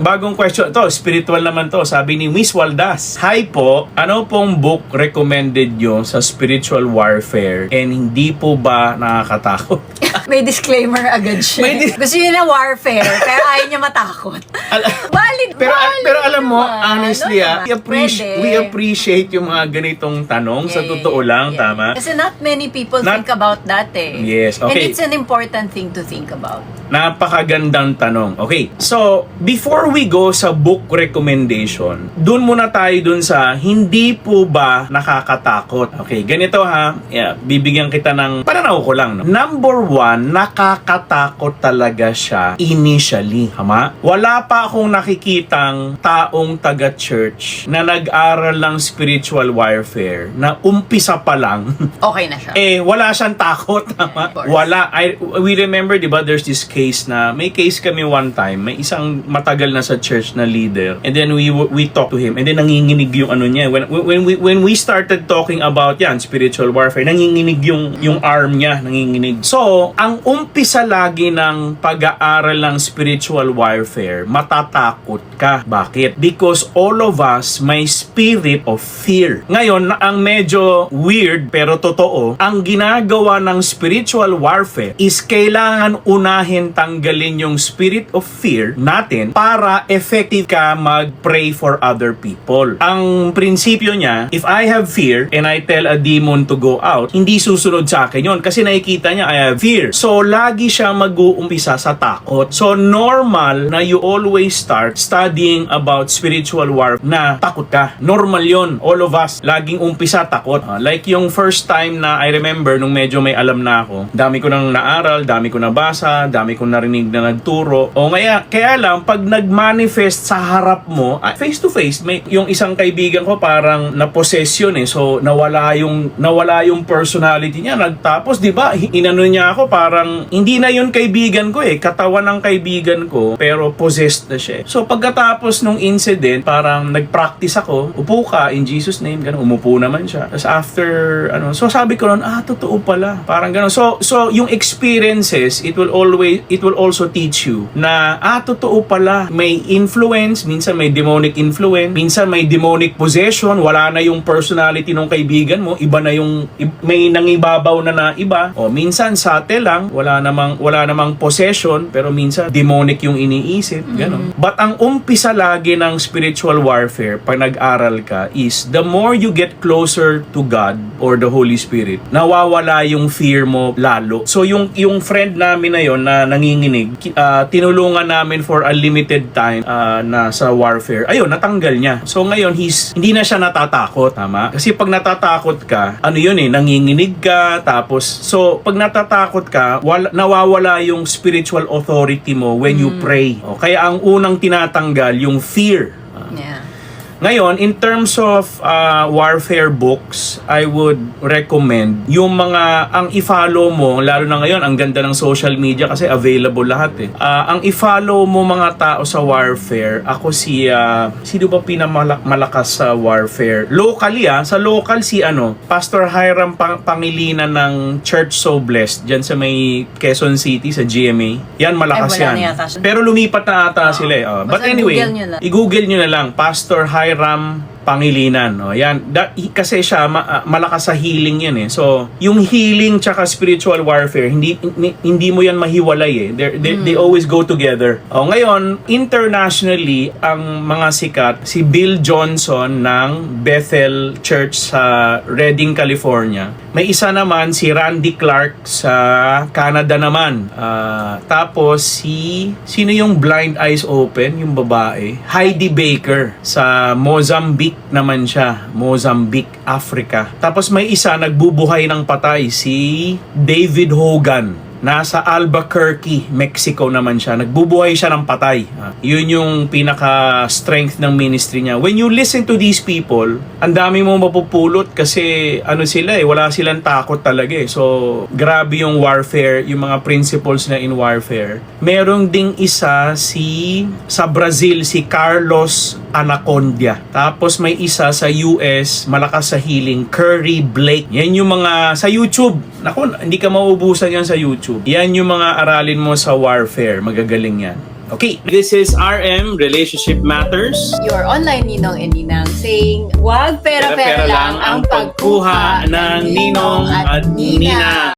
Bagong question to, spiritual naman to. Sabi ni Miss Waldas, hi po, ano pong book recommended nyo sa spiritual warfare and hindi po ba nakakatakot? May disclaimer agad siya. Gusto niya na warfare, pero ayaw niya matakot. Valid, Pero alam mo, naman. honestly, Pwede. we appreciate yung mga ganitong tanong. Sa totoo lang, tama? Kasi not many people think about that eh. Yes, okay. And it's an important thing to think about. Napakagandang tanong. Okay, so before we go sa book recommendation, dun muna tayo dun sa hindi po ba nakakatakot. Okay, ganito ha. Yeah, bibigyan kita ng pananaw ko lang. No? Number one, nakakatakot talaga siya initially. Tama? Wala pa akong nakikitang taong taga-church na nag-aral ng spiritual warfare na umpisa pa lang. Okay na siya. Wala siyang takot. Tama? Wala. We remember, di ba, there's this case na, may case kami one time, may isang matagal na sa church na leader, and then we talked to him, and then nanginginig yung ano niya. When we started talking about yan, spiritual warfare, nanginginig yung arm niya, nanginginig. So, ang umpisa lagi ng pag-aaral ng spiritual warfare, matatakot ka. Bakit? Because all of us may spirit of fear. Ngayon, ang medyo weird pero totoo, ang ginagawa ng spiritual warfare is kailangan unahin tanggalin yung spirit of fear natin para effective ka mag-pray for other people. Ang prinsipyo niya, if I have fear and I tell a demon to go out, hindi susunod sa akin yun kasi nakikita niya I have fear. So, lagi siya mag-uumpisa sa takot. So, normal na you always start studying about spiritual warfare na takot ka. Normal yun. All of us, laging umpisa takot. Like yung first time na I remember nung medyo may alam na ako, dami ko nang naaral, dami ko nabasa, dami ko narinig na nagturo. Kaya lang, pag nag-manifest sa harap mo, face to face, may yung isang kaibigan ko parang na-possess yun eh. So, nawala yung personality niya. Nagtapos, di ba, inano niya ako parang, hindi na yun kaibigan ko eh. Katawan ng kaibigan ko, pero possessed na siya. So, pagkatapos nung incident, parang nag-practice ako, upo ka, in Jesus name, ganun, umupo naman siya. Tapos after, so sabi ko nun, totoo pala. Parang ganun. So, yung experiences, it will also teach you na, totoo pala, may influence, minsan may demonic influence, minsan may demonic possession, wala na yung personality ng kaibigan mo, iba na yung, may nangibabaw na iba, o minsan subtle lang, wala namang possession, pero minsan demonic yung iniisip, ganun. But ang umpisa lagi ng spiritual warfare, pag nag-aral ka, is the more you get closer to God or the Holy Spirit, nawawala yung fear mo lalo. So yung friend namin na yon na nanginginig, tinulungan namin for a limited time na sa warfare. Ayun, natanggal niya. So ngayon, hindi na siya natatakot, tama? Kasi pag natatakot ka, nanginginig ka, tapos, so pag natatakot ka, nawawala yung spiritual authority mo when you pray. Kaya ang unang tinatanggal, yung fear. Yeah. Ngayon, in terms of warfare books, I would recommend yung ang i-follow mo, lalo na ngayon, ang ganda ng social media kasi available lahat eh. Ang i-follow mo mga tao sa warfare, ako sino ba pinamalakas sa warfare? Locally sa local Pastor Hiram Pangilinan ng Church So Blessed, dyan sa may Quezon City, sa GMA. Yan, malakas yan. Pero lumipat na ata sila eh. But anyway, i-google nyo na lang, Pastor Hiram Pangilinan. Yan. Kasi siya, malakas sa healing yan eh. So, yung healing tsaka spiritual warfare, hindi mo yan mahiwalay eh. They always go together. Ngayon, internationally, ang mga sikat, si Bill Johnson ng Bethel Church sa Redding, California. May isa naman, si Randy Clark sa Canada naman. Tapos, sino yung Blind Eyes Open? Yung babae. Heidi Baker sa Mozambique naman siya. Mozambique, Africa. Tapos may isa nagbubuhay ng patay, si David Hogan. Nasa Albuquerque, Mexico naman siya. Nagbubuhay siya ng patay. Yun yung pinaka-strength ng ministry niya. When you listen to these people, ang dami mo mapupulot kasi sila wala silang takot talaga eh. So, grabe yung warfare, yung mga principles na in warfare. Merong ding isa sa Brazil, si Carlos Anacondia. Tapos may isa sa US, malakas sa healing, Curry Blake. Yan yung mga sa YouTube. Naku, hindi ka mauubusan yan sa YouTube. Yan yung mga aralin mo sa warfare. Magagaling yan. Okay, this is RM, Relationship Matters. Your online ninong and ninang saying, wag pera-pera lang ang pagkuha ng ninong at nina.